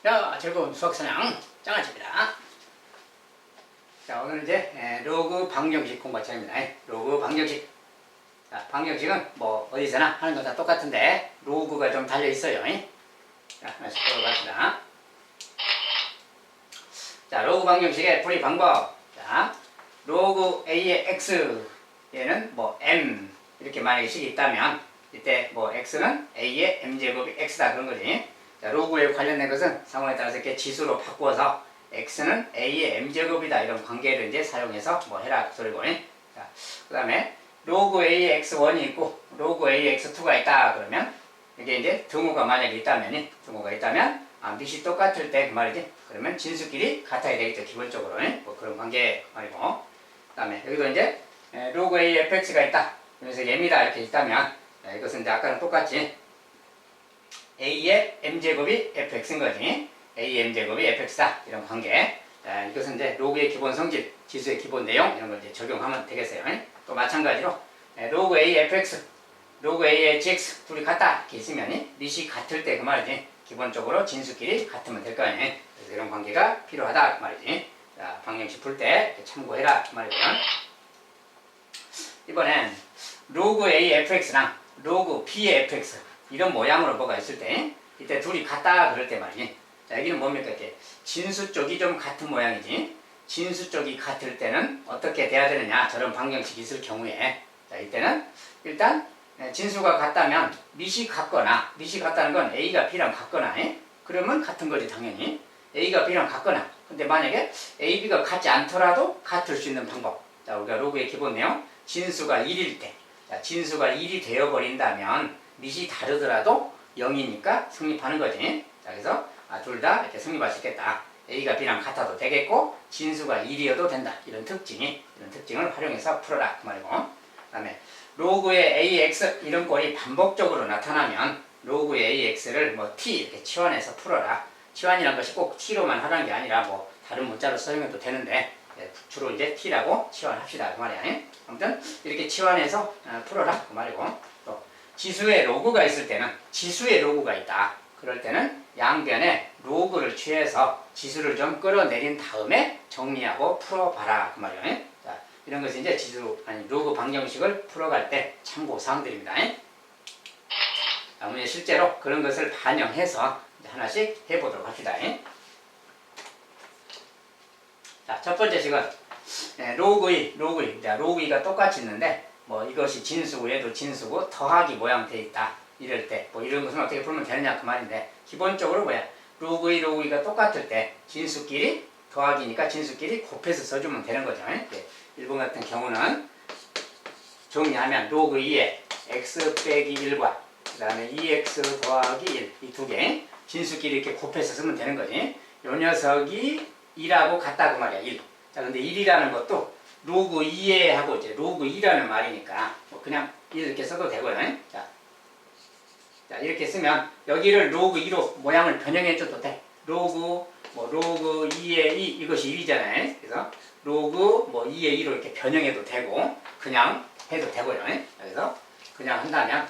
자, 즐거운 수학사냥 장아찌입니다. 자, 오늘 이제 로그 방정식 공부 차입니다. 로그 방정식. 자, 방정식은 뭐 어디서나 하는 건 다 똑같은데 로그가 좀 달려 있어요. 자, 하나씩 들어갑시다. 자, 로그 방정식의 풀이 방법. 자, 로그 a의 x 얘는 뭐 m 이렇게 만약에 식이 있다면 이때 뭐 x는 a의 m제곱이 x다 그런 거지. 자, 로그에 관련된 것은 상황에 따라서 이렇게 지수로 바꾸어서 x는 a의 m제곱이다 이런 관계를 이제 사용해서 뭐 해라 그 소리고. 자, 그 다음에 로그 a의 x1이 있고 로그 a의 x2가 있다 그러면 이게 이제 등호가 만약에 있다면 밑이 똑같을 때 그 말이지. 그러면 진수끼리 같아야 되겠죠 기본적으로. 뭐 그런 관계 말이고. 그 다음에 여기도 이제 로그 a fx가 있다 그래서 m이다 이렇게 있다면 이것은 이제 아까랑 똑같이 a의 m제곱이 fx인 거지. a의 m제곱이 fx다 이런 관계. 자, 이것은 이제 로그의 기본 성질, 지수의 기본 내용 이런 걸 이제 적용하면 되겠어요. 또 마찬가지로 로그 a fx, 로그 a의 gx 둘이 같다 이렇게 있으면 밑이 같을 때 그 말이지. 기본적으로 진수끼리 같으면 될 거 아니에요. 그래서 이런 관계가 필요하다 그 말이지. 자, 방정식 풀 때 참고해라 그 말이고요. 이번엔 로그 a fx랑 로그 b의 fx 이런 모양으로 뭐가 있을 때 이때 둘이 같다 그럴 때 말이지. 자, 여기는 뭡니까? 이렇게 진수 쪽이 좀 같은 모양이지. 진수 쪽이 같을 때는 어떻게 돼야 되느냐? 저런 방정식이 있을 경우에 자, 이때는 일단 진수가 같다면 밑이 같거나 밑이 같다는 건 a가 b랑 같거나 그러면 같은 거지 당연히. a가 b랑 같거나 근데 만약에 a, b가 같지 않더라도 같을 수 있는 방법. 자, 우리가 로그의 기본 내용 진수가 1일 때 자, 진수가 1이 되어버린다면 밑이 다르더라도 0이니까 성립하는 거지. 자, 그래서 둘 다 이렇게 성립할 수 있겠다. a가 b랑 같아도 되겠고 진수가 1이어도 된다. 이런 특징을 활용해서 풀어라 그 말이고. 그 다음에 로그의 ax 이런 꼴이 반복적으로 나타나면 로그의 ax를 뭐 t 이렇게 치환해서 풀어라. 치환이란 것이 꼭 t로만 하라는 게 아니라 뭐 다른 문자로 사용해도 되는데 주로 이제 t라고 치환합시다 그 말이야. 아무튼 이렇게 치환해서 풀어라 그 말이고. 또 지수의 로그가 있을 때는 지수의 로그가 있다. 그럴 때는 양변에 로그를 취해서 지수를 좀 끌어내린 다음에 정리하고 풀어봐라 그 말이야. 자, 이런 것이 이제 로그 방정식을 풀어갈 때 참고 사항들입니다. 자, 오늘 실제로 그런 것을 반영해서 하나씩 해보도록 합시다. 자, 첫 번째 식은 로그 2가 똑같이 있는데 뭐 이것이 진수고 얘도 진수고 더하기 모양 돼 있다. 이럴 때 뭐 이런 것은 어떻게 풀면 되느냐 그 말인데 기본적으로 뭐야? 로그 2가 똑같을 때 진수끼리 더하기니까 진수끼리 곱해서 써주면 되는 거죠. 1번 같은 경우는 정리하면 로그 2에 x 빼기 1과 그 다음에 2x 더하기 1 이 두 개 진수끼리 이렇게 곱해서 쓰면 되는 거지. 요 녀석이 2라고 같다 그 말이야. 1. 자, 근데 1이라는 것도 로그 2에 하고 이제 로그 2라는 말이니까 뭐 그냥 이렇게 써도 되고요. 자, 이렇게 쓰면 여기를 로그 2로 모양을 변형해줘도 돼. 로그 2의 2 이것이 1이잖아요. 그래서 로그 2의 2로 이렇게 변형해도 되고 그냥 해도 되고요. 그래서 그냥 한다면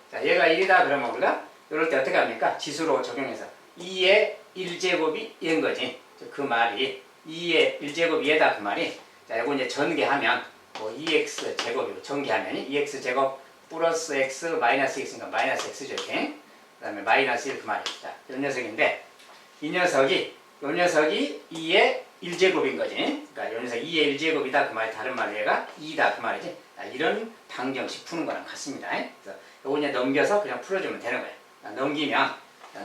자, 얘가 1이다 그러면 우리가 이럴 때 어떻게 합니까? 지수로 적용해서 2의 1제곱이 얘인 거지. 그 말이 2의 1제곱이 얘다 그 말이. 자, 이거 이제 전개하면 뭐 2x 제곱이고 전개하면 2x 제곱 플러스 x 마이너스 x니까 마이너스 x죠 이렇게. 그 다음에 마이너스 1 그 말이. 자, 이 녀석인데 이 녀석이 2의 1제곱인 거지. 그러니까 이 녀석 2의 1제곱이다 그 말이. 다른 말로 얘가 2다 그 말이지. 자, 이런 방정식 푸는 거랑 같습니다. 그래서 요거 이제 넘겨서 그냥 풀어주면 되는 거예요. 자,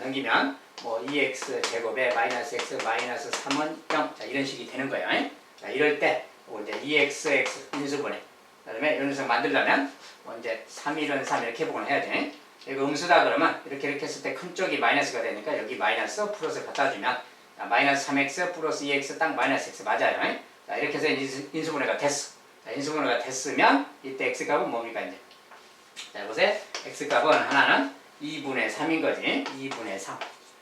넘기면 뭐 2x 제곱에 마이너스 x 마이너스 3은 0. 자, 이런 식이 되는 거예요. 자, 이럴 때 이제 2xx 인수분해. 그 다음에 이 녀석 만들려면 뭐 이제 3, 1은 3 이렇게 해보곤 해야지. 이거 음수다 그러면 이렇게 했을 때 큰 쪽이 마이너스가 되니까 여기 마이너스 플러스 갖다 주면 마이너스 3x 플러스 2x 딱 마이너스 x 맞아요. 자, 이렇게 해서 인수분해가 됐어. 자, 인수분해가 됐으면 이때 x값은 뭡니까 이제? 자, 보세요. x값은 하나는 2분의 3인 거지. 2분의 3.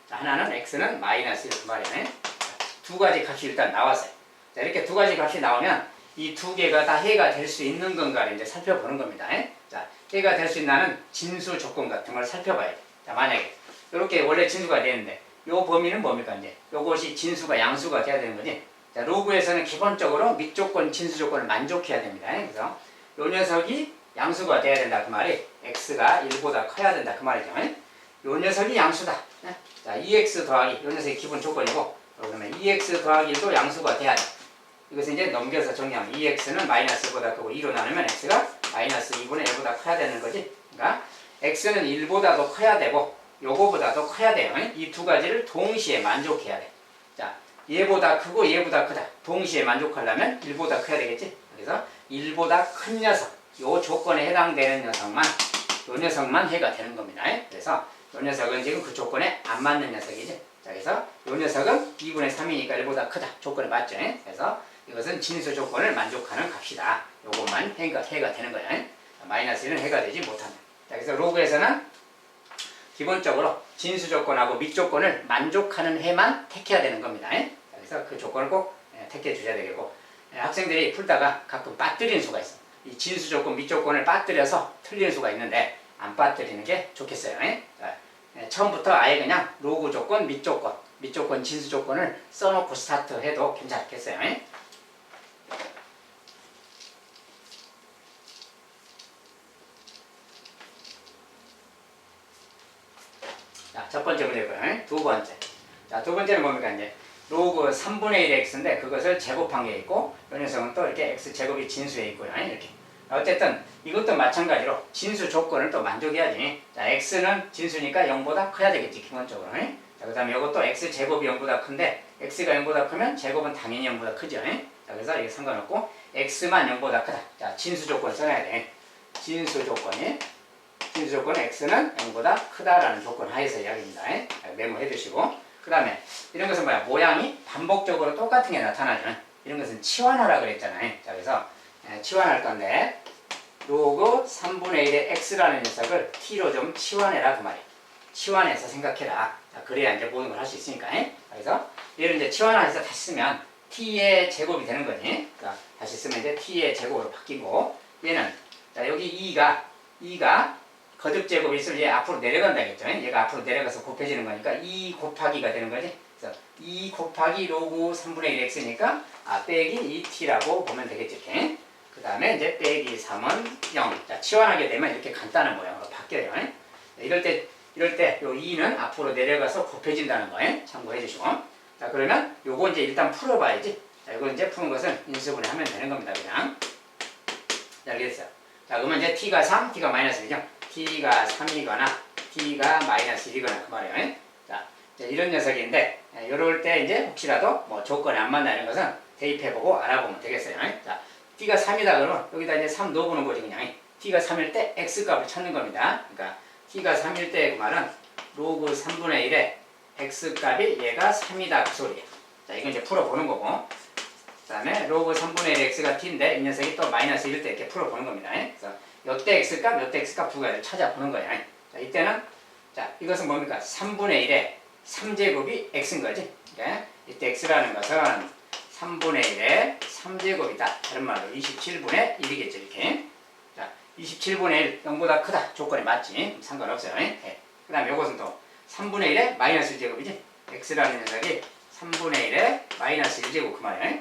자, 하나는 x는 마이너스 1 그 말이네. 두 가지 값이 일단 나왔어요. 자, 이렇게 두 가지 값이 나오면 이 두 개가 다 해가 될 수 있는 건가를 이제 살펴보는 겁니다. 자, 해가 될 수 있는 진수 조건 같은 걸 살펴봐야 돼. 자, 만약에 이렇게 원래 진수가 되는데 요 범위는 뭡니까 이제? 요것이 진수가 양수가 돼야 되는 거지. 자, 로그에서는 기본적으로 밑조건, 진수 조건을 만족해야 됩니다. 그래서 요 녀석이 양수가 돼야 된다 그 말이 x가 1보다 커야 된다 그 말이죠. 요 녀석이 양수다. 자, 2x 더하기 요 녀석이 기본 조건이고 그러면 2x 더하기 1도 양수가 돼야 돼. 이것을 이제 넘겨서 정리하면 2x는 마이너스 1보다 크고 2로 나누면 x가 마이너스 2분의 1보다 커야 되는 거지. 그러니까 x는 1보다도 커야 되고 요거보다도 커야 돼요. 이 두 가지를 동시에 만족해야 돼. 자, 얘보다 크고 얘보다 크다. 동시에 만족하려면 1보다 커야 되겠지. 그래서 1보다 큰 녀석, 요 조건에 해당되는 녀석만, 요 녀석만 해가 되는 겁니다. 그래서 요 녀석은 지금 그 조건에 안 맞는 녀석이지. 자, 그래서 요 녀석은 2분의 3이니까 1보다 크다. 조건에 맞죠. 그래서 이것은 진수 조건을 만족하는 값이다. 요것만 해가 되는 거야. 마이너스 1은 해가 되지 못한다. 자, 그래서 로그에서는 기본적으로 진수 조건하고 밑 조건을 만족하는 해만 택해야 되는 겁니다. 그래서 그 조건을 꼭 택해 주셔야 되겠고, 학생들이 풀다가 가끔 빠뜨리는 수가 있어. 이 진수 조건, 밑 조건을 빠뜨려서 틀리는 수가 있는데 안 빠뜨리는 게 좋겠어요. 처음부터 아예 그냥 로그 조건, 밑 조건, 진수 조건을 써놓고 스타트 해도 괜찮겠어요. 자, 첫 번째 문제고요. 두 번째. 자, 두 번째는 뭡니까, 이제. 로그 3분의 1의 x인데, 그것을 제곱한 게 있고, 이 녀석은 또 이렇게 x제곱이 진수에 있고요. 이렇게. 어쨌든, 이것도 마찬가지로 진수 조건을 또 만족해야지. 자, x는 진수니까 0보다 커야 되겠지, 기본적으로. 자, 그 다음에 이것도 x제곱이 0보다 큰데, x가 0보다 크면 제곱은 당연히 0보다 크죠. 자, 그래서 이게 상관없고, x만 0보다 크다. 자, 진수 조건 써야 돼. 진수 조건은 x는 0보다 크다라는 조건 하에서 이야기입니다. 메모해 두시고. 그 다음에 이런 것은 뭐야? 모양이 반복적으로 똑같은 게 나타나면 이런 것은 치환하라 그랬잖아요. 자, 그래서 치환할 건데 로그 3분의 1의 x라는 녀석을 t로 좀 치환해라 그 말이에요. 치환해서 생각해라. 자, 그래야 이제 모든 걸 할 수 있으니까. 그래서 얘를 이제 치환해서 다시 쓰면 t의 제곱이 되는 거니. 자, 다시 쓰면 이제 t의 제곱으로 바뀌고 얘는 자, 여기 2가 거듭 제곱이 있으면 얘 앞으로 내려간다겠죠. 얘가 앞으로 내려가서 곱해지는 거니까 2 곱하기가 되는 거지. 그래서 2 곱하기 로그 3분의 1 x니까 빼기 2t라고 보면 되겠죠. 이렇게. 그 다음에 이제 빼기 3은 0. 자, 치환하게 되면 이렇게 간단한 모양으로 바뀌어요. 이럴 때 요 2는 앞으로 내려가서 곱해진다는 거 참고해 주시고. 자, 그러면 요거 이제 일단 풀어봐야지. 자, 이거 이제 푸는 것은 인수분해 하면 되는 겁니다. 그냥. 자, 알겠어요. 자, 그러면 이제 t가 3, t가 마이너스 1이죠. t가 3이거나 t가 마이너스 1이거나 그 말이에요. 자, 이런 녀석인데 이럴 때 이제 혹시라도 뭐 조건이 안 맞는 것은 대입해보고 알아보면 되겠어요. 자, t가 3이다 그러면 여기다 이제 3 넣어보는 거지 그냥. t가 3일 때 x값을 찾는 겁니다. 그러니까 t가 3일 때 그 말은 로그 3분의 1에 x값이 얘가 3이다 그 소리예요. 자, 이건 이제 풀어보는 거고. 그 다음에 로그 3분의 1 x가 t인데 이 녀석이 또 마이너스 1일 때 이렇게 풀어보는 겁니다. 그래서 요때 x값, 요때 x값 두 가지를 찾아보는 거예요. 자, 이때는 자, 이것은 뭡니까? 3분의 1에 3제곱이 x인 거지. 그러니까 이때 x라는 것은 3분의 1에 3제곱이다. 다른 말로 27분의 1이겠죠. 이렇게. 자, 27분의 1, 0보다 크다. 조건에 맞지. 상관없어요. 그 다음에 요것은 또 3분의 1에 마이너스 1제곱이지. x라는 녀석이 3분의 1에 마이너스 1제곱 그 말이에요.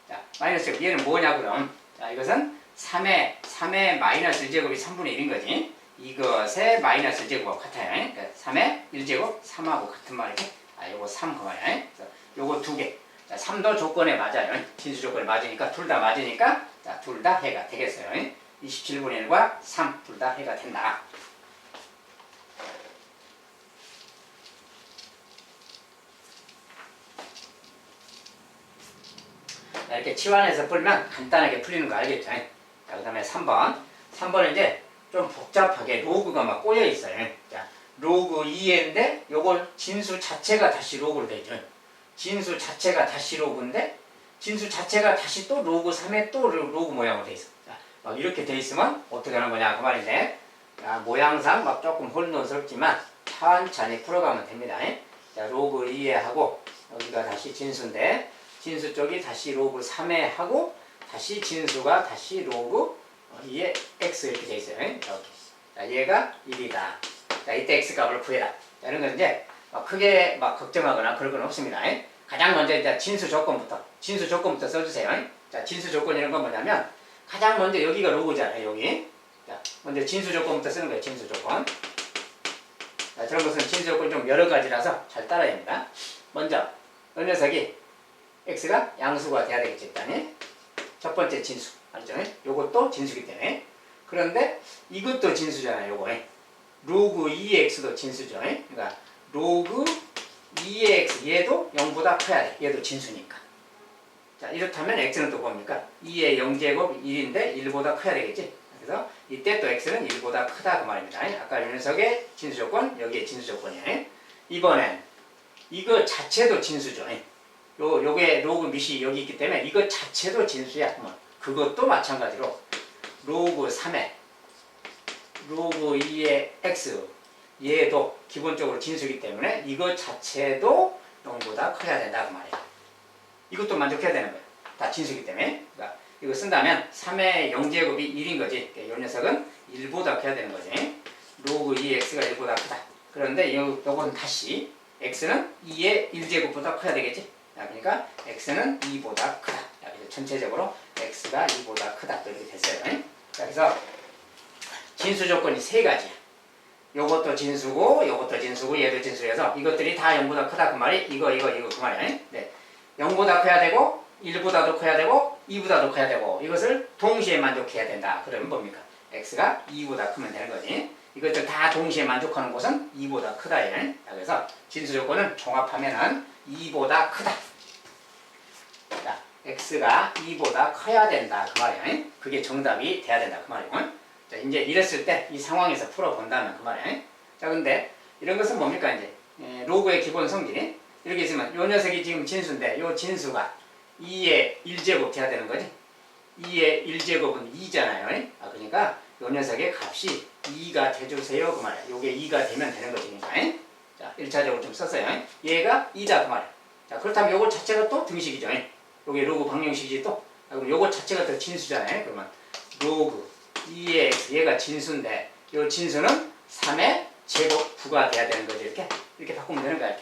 자, 마이너스 1제곱. 얘는 뭐냐 그럼? 자, 이것은 3의 마이너스 1제곱이 3분의 1인 거지. 이것의 마이너스 1제곱하고 같아요. 그러니까 3의 1제곱 3하고 같은 말이지. 요거 3 그 말이야. 그래서 요거 두 개. 자, 3도 조건에 맞아요. 진수 조건에 맞으니까 둘 다 맞으니까 자, 둘 다 해가 되겠어요. 27분의 1과 3 둘 다 해가 된다. 자, 이렇게 치환해서 풀면 간단하게 풀리는 거 알겠죠? 자, 그 다음에 3번. 3번은 이제 좀 복잡하게 로그가 막 꼬여 있어요. 자, 로그 2인데 요걸 진수 자체가 다시 로그로 되죠. 진수 자체가 다시 로그인데 진수 자체가 다시 또 로그 3에 또 로그 모양으로 돼 있어. 자, 막 이렇게 돼 있으면 어떻게 하는 거냐 그 말인데 자, 모양상 막 조금 혼돈스럽지만 천천히 풀어가면 됩니다. 자, 로그 2에 하고 여기가 다시 진수인데 진수 쪽이 다시 로그 3에 하고 다시 진수가 다시 로그 2에 x 이렇게 돼 있어요. 이렇게. 자, 얘가 1이다. 자, 이때 x 값을 구해라. 자, 이런 건 이제 크게 막 걱정하거나 그럴 건 없습니다. 가장 먼저 일단 진수 조건부터 써주세요. 자, 진수 조건 이런 건 뭐냐면 가장 먼저 여기가 로그잖아요. 여기. 자, 먼저 진수 조건부터 쓰는 거예요. 진수 조건. 자, 저런 것은 진수 조건이 좀 여러 가지라서 잘 따라야 합니다. 먼저 이 녀석이 x가 양수가 돼야 되겠지 일단. 첫 번째 진수. 알죠? 요것도 진수기 때문에. 그런데 이것도 진수잖아요. 요거. 로그 2x도 진수죠. 그러니까 로그 2x 얘도 0보다 커야 돼. 얘도 진수니까. 자, 이렇다면 x는 또 뭡니까? 2의 0제곱 1인데 1보다 커야 되겠지. 그래서 이때 또 x는 1보다 크다 그 말입니다. 아까 이 녀석의 진수 조건, 여기에 진수 조건이에요. 이번엔 이거 자체도 진수죠. 요게 로그 밑이 여기 있기 때문에 이거 자체도 진수야. 그것도 마찬가지로 로그 3의 로그 2의 x 얘도 기본적으로 진수이기 때문에 이거 자체도 0보다 커야 된다 그 말이에요. 이것도 만족해야 되는 거예요. 다 진수이기 때문에. 그러니까 이거 쓴다면 3의 0제곱이 1인 거지. 이 녀석은 1보다 커야 되는 거지. 로그 2x가 1보다 크다. 그런데 요건 다시 x는 2의 1제곱보다 커야 되겠지. 그러니까 x는 2보다 크다. 그래서 전체적으로 x가 2보다 크다. 이렇게 됐어요. 그래서 진수 조건이 세 가지야. 요것도 진수고, 요것도 진수고, 얘도 진수여서 이것들이 다 0보다 크다 그 말이 이거 그 말이야. 네. 0보다 커야 되고, 1보다도 커야 되고, 2보다도 커야 되고 이것을 동시에 만족해야 된다. 그러면 뭡니까? x가 2보다 크면 되는 거지. 이것들 다 동시에 만족하는 곳은 2보다 크다. 그래서 진수 조건은 종합하면은 2보다 크다. 자, x가 2보다 커야 된다 그 말이야. 그게 정답이 돼야 된다 그 말이고. 자, 이제 이랬을 때 이 상황에서 풀어본다면 그 말이야. 자, 근데 이런 것은 뭡니까 이제 로그의 기본 성질이 이렇게 있으면 요 녀석이 지금 진수인데 요 진수가 2의 1제곱 돼야 되는 거지. 2의 1제곱은 2잖아요. 그러니까 요 녀석의 값이 2가 돼주세요 그 말이야. 요게 2가 되면 되는 거니까. 자, 1차적으로 좀 썼어요. 얘가 2다 그 말이야. 자, 그렇다면 요거 자체가 또 등식이죠. 요게 로그 방정식이지 또. 그럼 요거 자체가 또 진수잖아요. 그러면 로그 2x 얘가 진수인데 요 진수는 3의 제곱 9가 돼야 되는 거죠. 이렇게 바꾸면 되는 거야.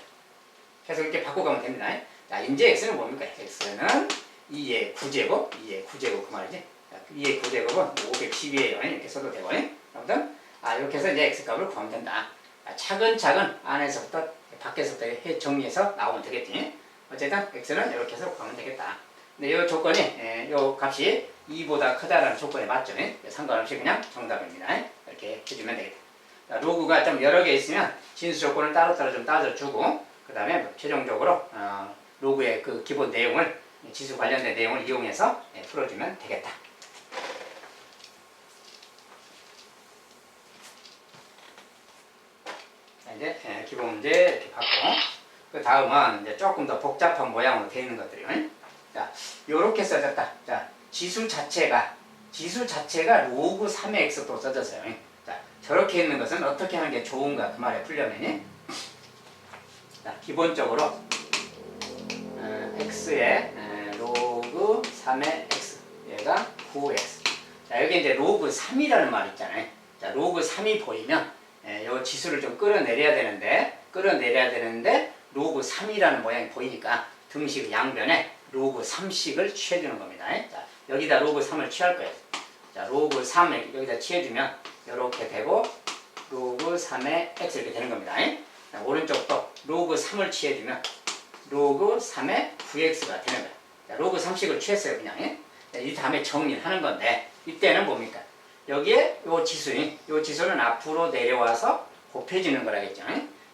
계속 이렇게 바꿔가면 됩니다. 자, 이제 x는 뭡니까? x는 2의 9제곱 그 말이지. 자, 2의 9제곱은 510이에요. 이렇게 써도 되고. 아무튼 이렇게 해서 이제 x 값을 구하면 된다. 차근차근 안에서부터 밖에서부터 정리해서 나오면 되겠지. 어쨌든 x는 이렇게 해서 구하면 되겠다. 근데 이 조건이 이 값이 2보다 크다라는 조건에 맞죠. 상관없이 그냥 정답입니다. 이렇게 해주면 되겠다. 자, 로그가 좀 여러 개 있으면 진수 조건을 따로따로 좀 따져주고 그 다음에 최종적으로 로그의 그 기본 내용을 지수 관련된 내용을 이용해서 풀어주면 되겠다. 자, 이제 기본 문제 이렇게 받고 그 다음은 이제 조금 더 복잡한 모양으로 되어 있는 것들이요. 자, 요렇게 써졌다. 자, 지수 자체가 로그 3의 x도 써졌어요. 자, 저렇게 있는 것은 어떻게 하는 게 좋은가 그 말에 풀려면 자, 기본적으로 x의 로그 3의 x 얘가 9x. 자, 여기 이제 로그 3이라는 말 있잖아요. 자, 로그 3이 보이면 요 지수를 좀 끌어내려야 되는데 로그 3이라는 모양이 보이니까 등식 양변에 로그 3씩을 취해주는 겁니다. 자, 여기다 로그 3을 취할 거예요. 자, 로그 3을 여기다 취해주면 이렇게 되고 로그 3의 x 이렇게 되는 겁니다. 자, 오른쪽도 로그 3을 취해주면 로그 3의 9x가 되는 거예요. 자, 로그 3씩을 취했어요. 그냥. 자, 이 다음에 정리를 하는 건데 이때는 뭡니까? 여기에 요 지수는 앞으로 내려와서 곱해지는 거라겠죠.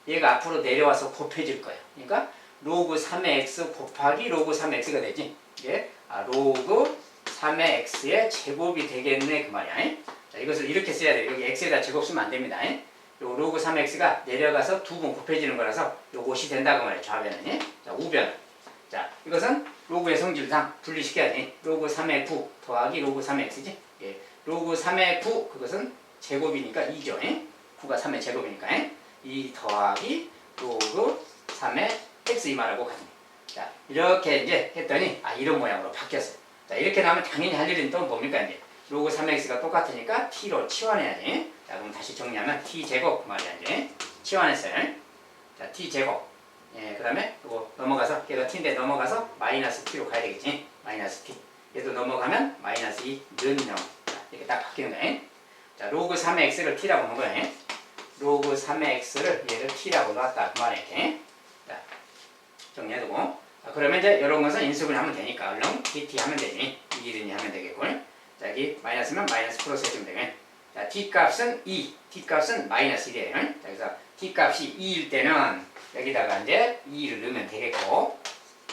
얘가 앞으로 내려와서 곱해질 거예요. 그러니까 로그 3의 x 곱하기 로그 3의 x가 되지. 이게 로그 3의 x의 제곱이 되겠네 그 말이야. 자, 이것을 이렇게 써야 돼요. 여기 x에다 제곱 쓰면 안 됩니다. 요 로그 3의 x가 내려가서 두 번 곱해지는 거라서 요것이 된다 그 말이에요. 좌변은. 자, 우변. 자, 이것은 로그의 성질상 분리시켜야지. 로그 3의 9 더하기 로그 3의 x지. 예. 로그 3의 9 그것은 제곱이니까 2죠. 9가 3의 제곱이니까 2 더하기 로그 3의 x 이 말하고 같습니다. 자, 이렇게 이제 했더니 이런 모양으로 바뀌었어요. 자, 이렇게 나오면 당연히 할 일은 또 뭡니까 이제 로그 3x가 똑같으니까 t로 치환해야지. 자, 그럼 다시 정리하면 t 제곱 그 말이야 이제 치환했어요. 자, t제곱. 예, 그 다음에 이거 넘어가서, 얘가 t인데 넘어가서 마이너스 t로 가야 되겠지. 마이너스 t. 얘도 넘어가면 마이너스 2는 0. 자, 이렇게 딱 바뀌는 거예요. 자, 로그 3의 x를 t라고 놓은 거예요. 로그 3의 x를 얘를 t라고 놨다. 그 말이에요. 이렇게. 자, 정리해두고. 자, 그러면 이제 이런 것은 인수분해 하면 되니까 얼른 dt 하면 되니. 2든지 하면 되겠고. 자, 여기 마이너스면 마이너스 플러스 해주면 되면. 자, t 값은 2, t 값은 마이너스 1이에요. 자, 그래서 t 값이 2일 때는 여기다가 이제 2를 넣으면 되겠고,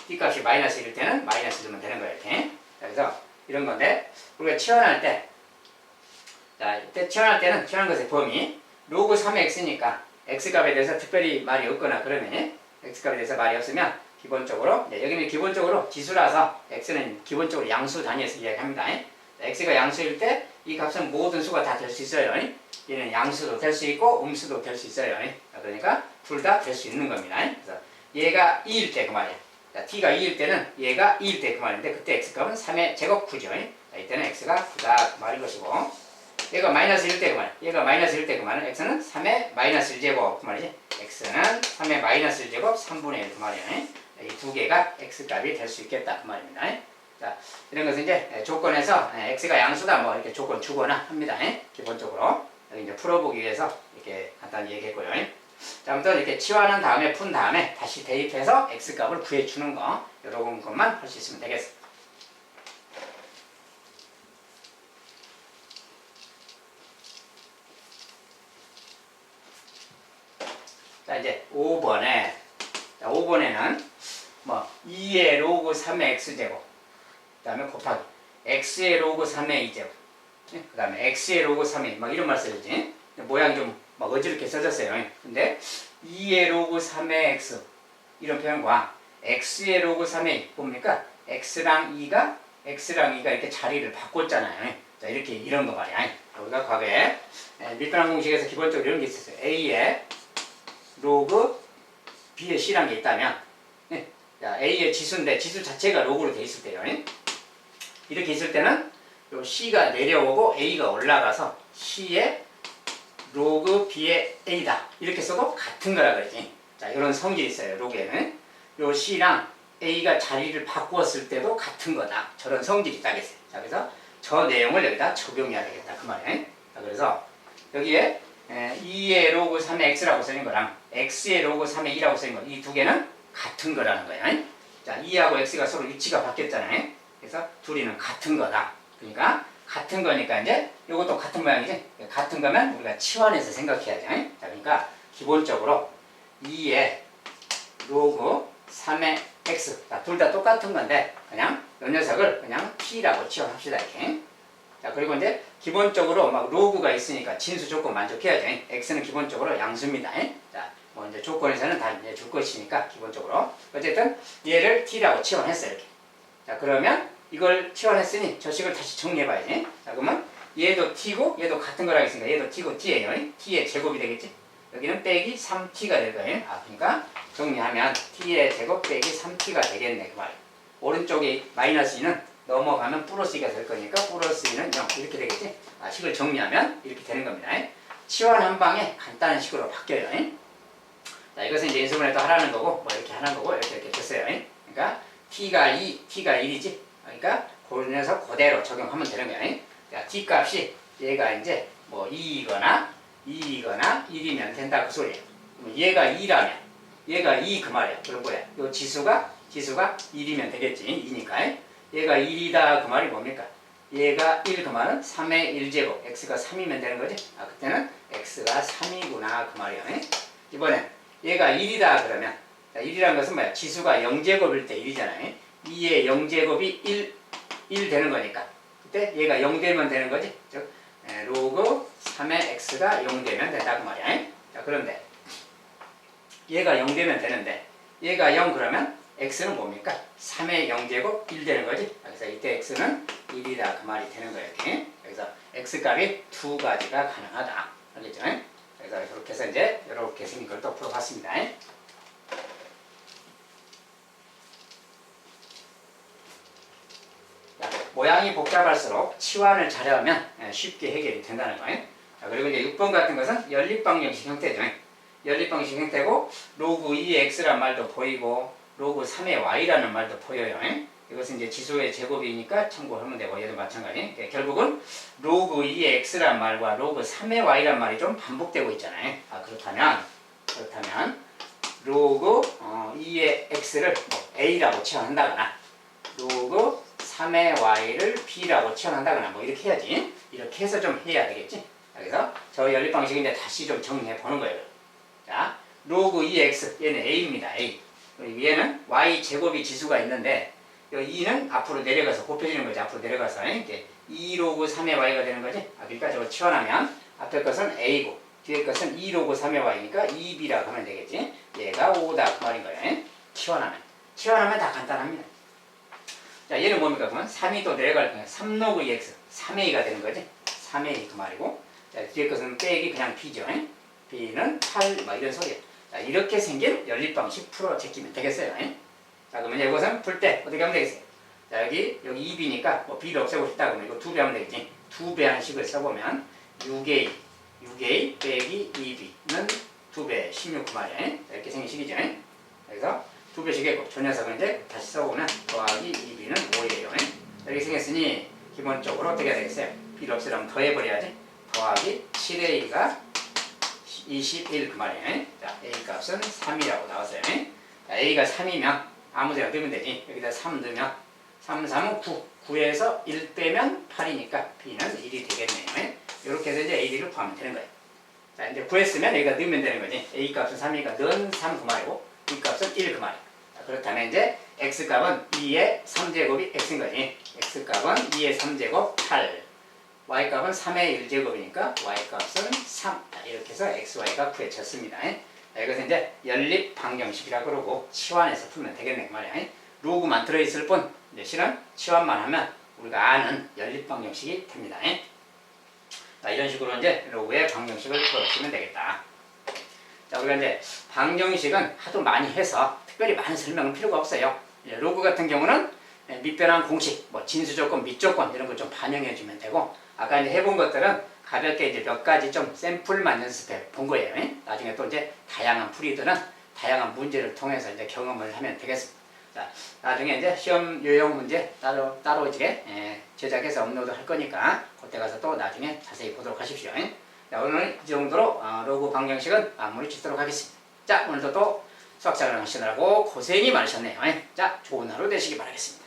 t 값이 마이너스 1일 때는 마이너스 넣으면 되는 거예요. 이렇게. 자, 그래서 이런 건데, 우리가 치환할 때, 자, 이때 치환할 때는 치환한 것의 범위, 로그 3의 x니까 x값에 대해서 특별히 말이 없거나 그러면, x값에 대해서 말이 없으면 기본적으로, 여기는 기본적으로 지수라서 x는 기본적으로 양수 단위에서 이야기합니다. x가 양수일 때 이 값은 모든 수가 다 될 수 있어요. 얘는 양수도 될 수 있고 음수도 될 수 있어요. 그러니까 둘 다 될 수 있는 겁니다. 그래서 얘가 2일 때 그 말이에요. 자, t가 2일 때는 얘가 2일 때 그 말인데 그때 x값은 3의 제곱 9죠. 자, 이때는 x가 9다 그 말인 것이고, 얘가 마이너스 1일 때 그 말, 얘가 마이너스 1일 때 그 말은 x는 3의 마이너스 1제곱 그 말이지. x는 3의 마이너스 1제곱 3분의 1 그 말이에요. 이 두 개가 x값이 될 수 있겠다 그 말입니다. 자, 이런 것은 이제 조건에서 x가 양수다 뭐 이렇게 조건 주거나 합니다. 기본적으로 여기 이제 풀어보기 위해서 이렇게 간단히 얘기했고요. 자, 아무튼 이렇게 치환한 다음에 푼 다음에 다시 대입해서 x값을 구해주는 거, 이런 것만 할 수 있으면 되겠습니다. 자, 이제 5번에, 자, 5번에는 뭐 2의 로그 3의 x제곱, 그 다음에 곱하기 x의 로그 3의 2제곱, 그 다음에 x의 로그 3의 막 이런 말 써야지. 모양이 좀 막 어지럽게 써졌어요. 근데 2의 로그 3의 x 이런 표현과 x의 로그 3의 2 뭡니까? x랑 2가 이렇게 자리를 바꿨잖아요. 자, 이렇게 이런 거 말이야. 우리가 과거에 밀변환 공식에서 기본적으로 이런 게 있었어요. a의 로그 b의 c란 게 있다면, 자, a의 지수인데 지수 자체가 로그로 돼 있을 때요. 이렇게 있을 때는 요 c가 내려오고 a가 올라가서 c의 로그 b의 a다 이렇게 써도 같은 거라 그러지. 자, 이런 성질이 있어요. 로그에는 요 c랑 a가 자리를 바꾸었을 때도 같은 거다. 저런 성질이 있다겠어요. 자, 그래서 저 내용을 여기다 적용해야 되겠다 그 말이에요. 자, 그래서 여기에 2의 로그 3의 x라고 써진 거랑 x의 로그 3의 2라고 써진 거, 이 두 개는 같은 거라는 거예요. 자, 2하고 x가 서로 위치가 바뀌었잖아요. 그래서 둘이는 같은 거다. 그러니까 같은 거니까 이제 이것도 같은 모양이지. 같은 거면 우리가 치환해서 생각해야죠. 자, 그러니까 기본적으로 2의 로그 3의 x, 둘 다 똑같은 건데 그냥 이 녀석을 그냥 t라고 치환합시다 이렇게. 자, 그리고 이제 기본적으로 막 로그가 있으니까 진수 조건 만족해야죠. x는 기본적으로 양수입니다. 자, 뭐 이제 조건에서는 다 이제 줄 것이니까 기본적으로 어쨌든 얘를 t라고 치환했어요 이렇게. 자, 그러면 이걸 치환했으니 저 식을 다시 정리해봐야지. 자, 그러면 얘도 t고 얘도 같은 거라 했으니까 얘도 t고 t예요. t의 제곱이 되겠지. 여기는 빼기 3t가 될 거예요. 아, 그러니까 정리하면 t의 제곱 빼기 3t가 되겠네 그 말이에요. 오른쪽에 마이너스 2는 넘어가면 플러스 2가 될 거니까 플러스 2는 0 이렇게 되겠지. 아, 식을 정리하면 이렇게 되는 겁니다. 치환 한 방에 간단한 식으로 바뀌어요. 자, 이것은 이제 인수분해도 하라는 거고 뭐 이렇게 하는 거고 이렇게 됐어요. 그러니까 t가 2, t가 1이지. 그러니까 그 녀석 그대로 적용하면 되는 거야. 자, t 값이 얘가 이제 뭐 2이거나 2이거나 1이면 된다 그 소리예요. 얘가 2라면 얘가 2 그 말이야. 그런 거야. 요 지수가 1이면 되겠지. 2니까. 얘가 1이다 그 말이 뭡니까? 얘가 1 그 말은 3의 1제곱 x가 3이면 되는 거지. 아, 그때는 x가 3이구나 그 말이야. 이번엔 얘가 1이다 그러면, 자, 1이라는 것은 뭐야? 지수가 0제곱일 때 1이잖아요. 2의 0제곱이 1 되는 거니까 그때 얘가 0 되면 되는 거지. 즉 로그 3의 x가 0 되면 된다 그 말이야. 자, 그런데 얘가 0 되면 되는데 얘가 0 그러면 x는 뭡니까? 3의 0제곱 1 되는 거지. 그래서 이때 x는 1이다 그 말이 되는 거예요. 이렇게. 그래서 x값이 두 가지가 가능하다. 알겠죠? 그래서 이렇게 해서 이제 이렇게 생긴 걸 또 풀어봤습니다. 모양이 복잡할수록 치환을 잘하면 쉽게 해결이 된다는 거예요. 자, 그리고 이제 6번 같은 것은 연립방정식 형태죠. 연립방식 형태고 로그 2x란 말도 보이고 로그 3의 y라는 말도 보여요. 이것은 이제 지수의 제곱이니까 참고하면 되고 얘도 마찬가지. 결국은 로그 2의 x란 말과 로그 3의 y란 말이 좀 반복되고 있잖아요. 그렇다면 로그 2의 x를 뭐 a라고 치환한다거나 로그 3의 y를 b라고 치환한다거나 뭐 이렇게 해야지. 이렇게 해서 좀 해야 되겠지. 그래서 저 연립방식 이제 다시 좀 정리해 보는 거예요. 자, 로그 2x 얘는 a입니다. a. 그리고 얘는 y 제곱이 지수가 있는데 이 2는 앞으로 내려가서 곱해지는 거지. 앞으로 내려가서 이제 2로그 3의 y가 되는 거지. 그러니까 저거 치환하면 앞에 것은 a고 뒤에 것은 2로그 3의 y니까 2b라고 하면 되겠지. 얘가 5다 그 말인 거예요. 치환하면 다 간단합니다. 자, 얘는 뭡니까? 그러면 3이 또 내려갈 거예요. 3로그 2x 3a가 되는 거지. 3a 그 말이고 자, 뒤에 것은 빼기 그냥 b죠. b는 8 막 이런 소리야. 자, 이렇게 생긴 연립방식 풀어 제끼면 되겠어요. 자, 그러면 이것은 풀 때 어떻게 하면 되겠어요? 자, 여기 2b니까 뭐 b를 없애고 싶다 그러면 이거 2배 하면 되겠지. 2배 한 식을 써보면 6a 빼기 2b는 2배 16 그 말이야. 자, 이렇게 생긴 식이죠. 그래서 2배씩 했고 저 녀석은 이제 다시 써보면 더하기 2b는 5예요. 이렇게 생겼으니 기본적으로 어떻게 해야 되겠어요? b를 없애려면 더해버려야지. 더하기 7a가 21 그 말이에요. 자, a 값은 3이라고 나왔어요. 자, a가 3이면 아무 데나 넣으면 되지. 여기다 3 넣으면 3, 3은 9. 9에서 1 빼면 8이니까 b는 1이 되겠네요. 이렇게 해서 이제 a를 구하면 되는 거예요. 자, 이제 구했으면 여기다 넣으면 되는 거지. a 값은 3이니까 넣은 3 그 말이고 b 값은 1 그 말이에요. 자, 그렇다면 이제 x 값은 2의 3제곱이 x인 거지. x 값은 2의 3제곱 8. y 값은 3의 1제곱이니까 y 값은 3. 자, 이렇게 해서 x, y가 구해졌습니다. 자, 이것은 이제 연립 방정식이라고 그러고 치환해서 풀면 되겠네 그 말이야. 로그만 들어있을 뿐 이제 실은 치환만 하면 우리가 아는 연립 방정식이 됩니다. 자, 이런 식으로 이제 로그의 방정식을 풀어주면 되겠다. 자, 우리가 이제 방정식은 하도 많이 해서 특별히 많은 설명은 필요가 없어요. 로그 같은 경우는 밑변환 공식, 뭐 진수조건, 밑조건 이런 걸 좀 반영해 주면 되고 아까 이제 해본 것들은 가볍게 이제 몇 가지 좀 샘플만 연습해 본 거예요. 나중에 또 이제 다양한 풀이들은 다양한 문제를 통해서 이제 경험을 하면 되겠습니다. 자, 나중에 이제 시험 요령 문제 따로 이제 제작해서 업로드 할 거니까 그때 가서 또 나중에 자세히 보도록 하십시오. 자, 오늘 이 정도로 로그 방정식은 마무리 짓도록 하겠습니다. 자, 오늘도 또 수학 잘 하시느라고 고생이 많으셨네요. 자, 좋은 하루 되시기 바라겠습니다.